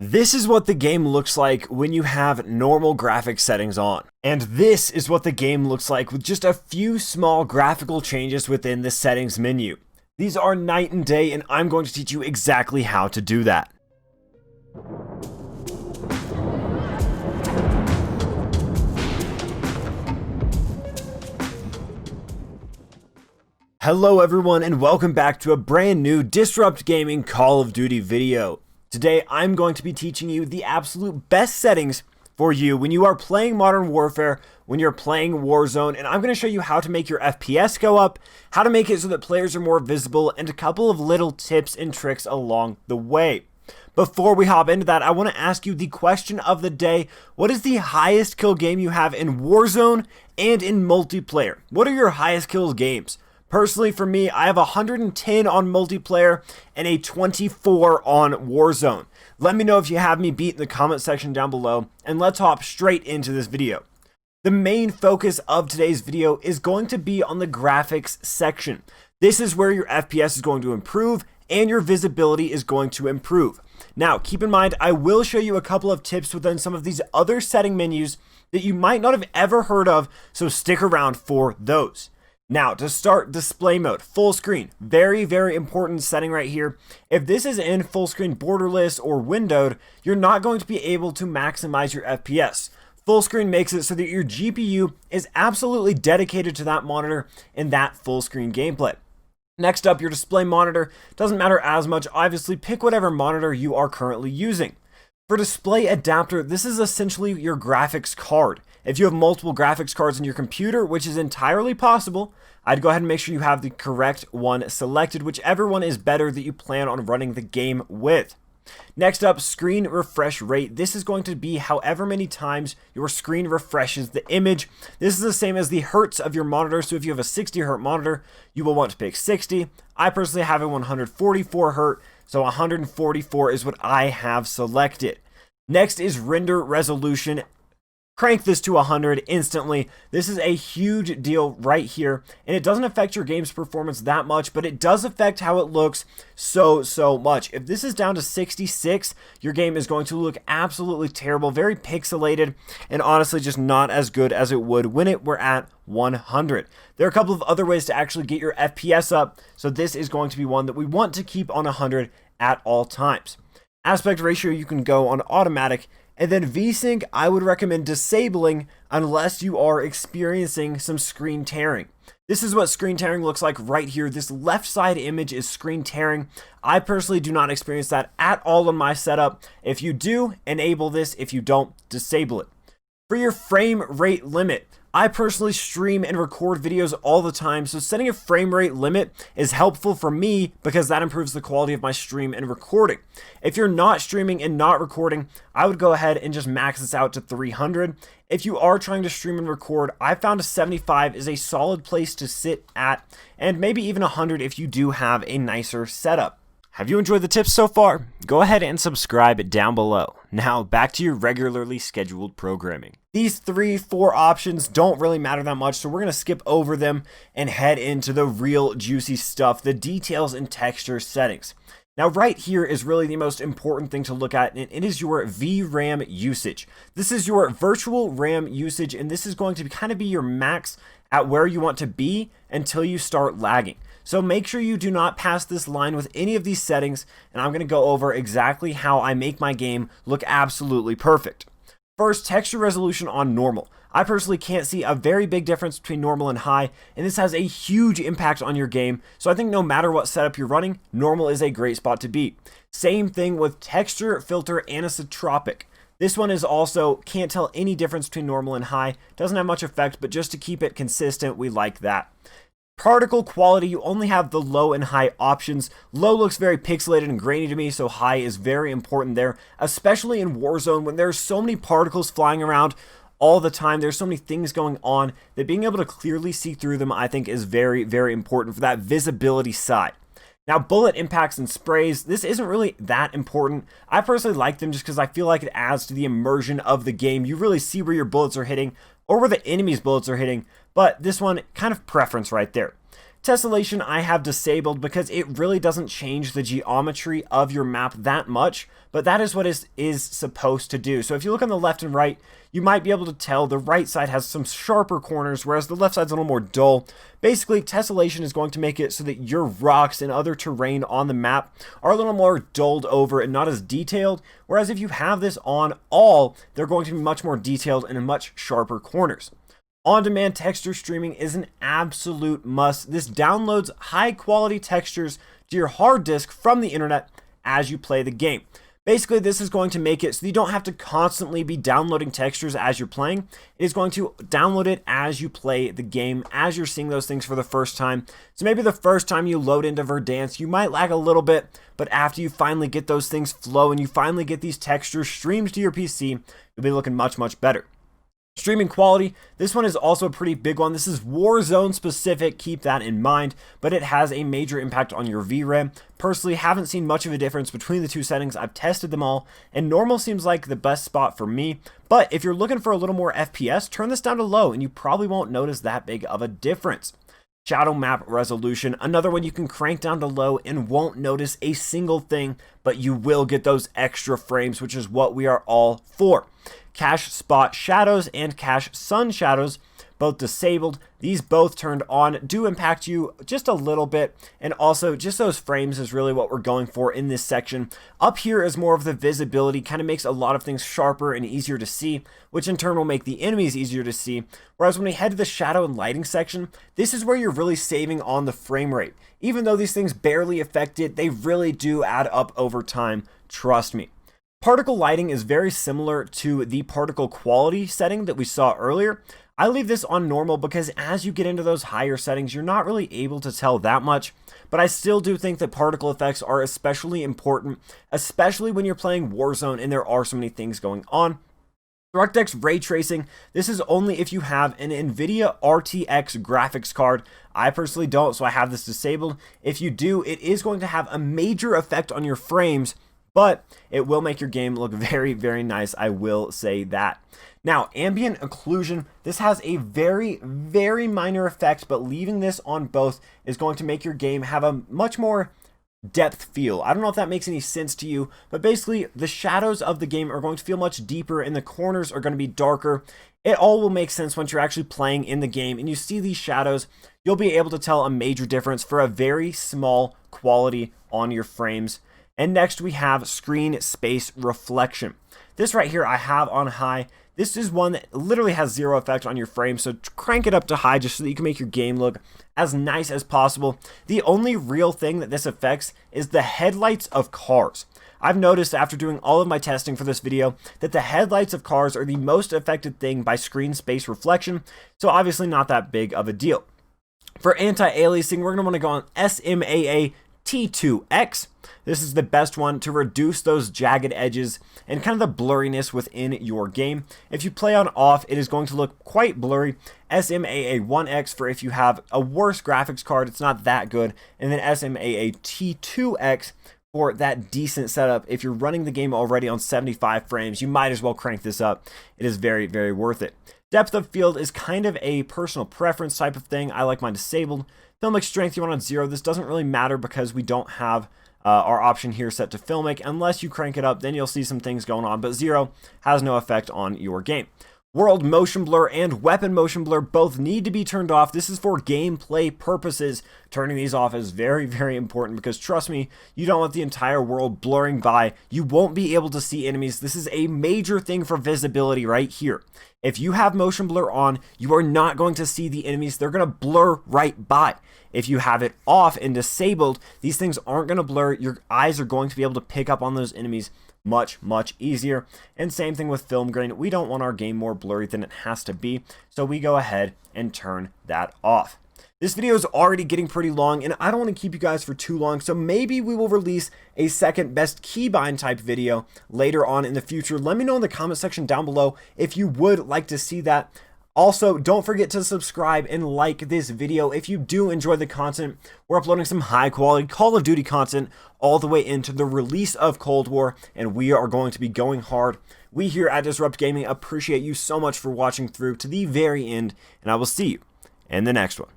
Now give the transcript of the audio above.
This is what the game looks like when you have normal graphics settings on. And this is what the game looks like with just a few small graphical changes within the settings menu. These are night and day, and I'm going to teach you exactly how to do that. Hello everyone, and welcome back to a brand new Disrupt Gaming Call of Duty video. Today I'm going to be teaching you the absolute best settings for you when you are playing Modern Warfare, when you're playing Warzone, and I'm going to show you how to make your FPS go up, how to make it so that players are more visible, and a couple of little tips and tricks along the way. Before we hop into that, I want to ask you the question of the day. What is the highest kill game you have in Warzone and in multiplayer? What are your highest kills games? Personally, for me, I have 110 on multiplayer and a 24 on Warzone. Let me know if you have me beat in the comment section down below, and let's hop straight into this video. The main focus of today's video is going to be on the graphics section. This is where your FPS is going to improve and your visibility is going to improve. Now, keep in mind, I will show you a couple of tips within some of these other setting menus that you might not have ever heard of, so stick around for those. Now, to start, display mode, full screen, very, very important setting right here. If this is in full screen borderless or windowed, you're not going to be able to maximize your FPS. Full screen makes it so that your GPU is absolutely dedicated to that monitor and that full screen gameplay. Next up, your display monitor. Doesn't matter as much, obviously, pick whatever monitor you are currently using. For display adapter, this is essentially your graphics card. If you have multiple graphics cards in your computer, which is entirely possible, I'd go ahead and make sure you have the correct one selected, whichever one is better that you plan on running the game with. Next up, screen refresh rate. This is going to be however many times your screen refreshes the image. This is the same as the hertz of your monitor, so if you have a 60 hertz monitor, you will want to pick 60. I personally have a 144 hertz, so 144 is what I have selected. Next is render resolution. Crank this to 100 instantly. This is a huge deal right here, and it doesn't affect your game's performance that much, but it does affect how it looks so much. If this is down to 66, your game is going to look absolutely terrible, very pixelated, and honestly just not as good as it would when it were at 100. There are a couple of other ways to actually get your FPS up, so this is going to be one that we want to keep on 100 at all times. Aspect ratio, you can go on automatic. And then VSync, I would recommend disabling unless you are experiencing some screen tearing. This is what screen tearing looks like right here. This left side image is screen tearing. I personally do not experience that at all on my setup. If you do, enable this. If you don't, disable it. For your frame rate limit, I personally stream and record videos all the time, so setting a frame rate limit is helpful for me because that improves the quality of my stream and recording. If you're not streaming and not recording, I would go ahead and just max this out to 300. If you are trying to stream and record, I found a 75 is a solid place to sit at, and maybe even 100 if you do have a nicer setup. Have you enjoyed the tips so far? Go ahead and subscribe down below. Now back to your regularly scheduled programming. These 3-4 options don't really matter that much, so we're going to skip over them and head into the real juicy stuff, the details and texture settings. Now right here is really the most important thing to look at, and it is your VRAM usage. This is your virtual RAM usage, and this is going to kind of be your max at where you want to be until you start lagging. So make sure you do not pass this line with any of these settings, and I'm going to go over exactly how I make my game look absolutely perfect. First, texture resolution on normal. I personally can't see a very big difference between normal and high, and this has a huge impact on your game, so I think no matter what setup you're running, normal is a great spot to be. Same thing with texture filter anisotropic. This one is also, can't tell any difference between normal and high, doesn't have much effect, but just to keep it consistent, we like that. Particle quality, you only have the low and high options. Low looks very pixelated and grainy to me, so high is very important there, especially in Warzone when there's so many particles flying around all the time. There's so many things going on that being able to clearly see through them, I think, is very, very important for that visibility side. Now, bullet impacts and sprays, this isn't really that important. I personally like them just because I feel like it adds to the immersion of the game. You really see where your bullets are hitting or where the enemy's bullets are hitting, but this one, kind of preference right there. Tessellation I have disabled because it really doesn't change the geometry of your map that much, but that is what is supposed to do. So if you look on the left and right, you might be able to tell the right side has some sharper corners, whereas the left side's a little more dull. Basically, tessellation is going to make it so that your rocks and other terrain on the map are a little more dulled over and not as detailed, whereas if you have this on all, they're going to be much more detailed and in much sharper corners. On-demand texture streaming is an absolute must. This downloads high-quality textures to your hard disk from the internet as you play the game. Basically, this is going to make it so you don't have to constantly be downloading textures as you're playing. It is going to download it as you play the game, as you're seeing those things for the first time. So maybe the first time you load into Verdansk, you might lag a little bit, but after you finally get those things flow and you finally get these textures streamed to your PC, you'll be looking much, much better. Streaming quality, this one is also a pretty big one. This is Warzone specific, keep that in mind, but it has a major impact on your VRAM. Personally, haven't seen much of a difference between the two settings. I've tested them all, and normal seems like the best spot for me. But if you're looking for a little more FPS, turn this down to low, and you probably won't notice that big of a difference. Shadow map resolution, another one you can crank down to low and won't notice a single thing, but you will get those extra frames, which is what we are all for. Cache spot shadows and cache sun shadows, both disabled. These both turned on do impact you just a little bit, and also just those frames is really what we're going for in this section. Up here is more of the visibility, kind of makes a lot of things sharper and easier to see, which in turn will make the enemies easier to see. Whereas when we head to the shadow and lighting section, this is where you're really saving on the frame rate. Even though these things barely affect it, they really do add up over time, trust me. Particle lighting is very similar to the particle quality setting that we saw earlier. I leave this on normal because as you get into those higher settings, you're not really able to tell that much, but I still do think that particle effects are especially important, especially when you're playing Warzone and there are so many things going on. DirectX ray tracing, this is only if you have an NVIDIA RTX graphics card. I personally don't, so I have this disabled. If you do, it is going to have a major effect on your frames, but it will make your game look very, very nice. I will say that. Now, ambient occlusion, this has a very, very minor effect, but leaving this on both is going to make your game have a much more depth feel. I don't know if that makes any sense to you, but basically the shadows of the game are going to feel much deeper and the corners are going to be darker. It all will make sense once you're actually playing in the game and you see these shadows. You'll be able to tell a major difference for a very small quality on your frames. And next we have screen space reflection. This right here I have on high. This is one that literally has zero effect on your frame, so crank it up to high just so that you can make your game look as nice as possible. The only real thing that this affects is the headlights of cars. I've noticed after doing all of my testing for this video that the headlights of cars are the most affected thing by screen space reflection, so obviously not that big of a deal. For anti-aliasing, we're going to want to go on SMAA T2X. This is the best one to reduce those jagged edges and kind of the blurriness within your game. If you play on off, it is going to look quite blurry. SMAA 1X for if you have a worse graphics card, it's not that good. And then SMAA T2X for that decent setup. If you're running the game already on 75 frames, you might as well crank this up. It is very, very worth it. Depth of field is kind of a personal preference type of thing. I like mine disabled. Filmic strength you want on 0. This doesn't really matter because we don't have our option here set to filmic. Unless you crank it up, then you'll see some things going on, but 0 has no effect on your game. World motion blur and weapon motion blur both need to be turned off. This is for gameplay purposes. Turning these off is very, very important because trust me, you don't want the entire world blurring by. You won't be able to see enemies. This is a major thing for visibility right here. If you have motion blur on, you are not going to see the enemies. They're going to blur right by. If you have it off and disabled, these things aren't going to blur. Your eyes are going to be able to pick up on those enemies much, much easier. And same thing with film grain. We don't want our game more blurry than it has to be, so we go ahead and turn that off. This video is already getting pretty long, and I don't want to keep you guys for too long, so maybe we will release a second best keybind type video later on in the future. Let me know in the comment section down below if you would like to see that. Also, don't forget to subscribe and like this video if you do enjoy the content. We're uploading some high quality Call of Duty content all the way into the release of Cold War, and we are going to be going hard. We here at Disrupt Gaming appreciate you so much for watching through to the very end, and I will see you in the next one.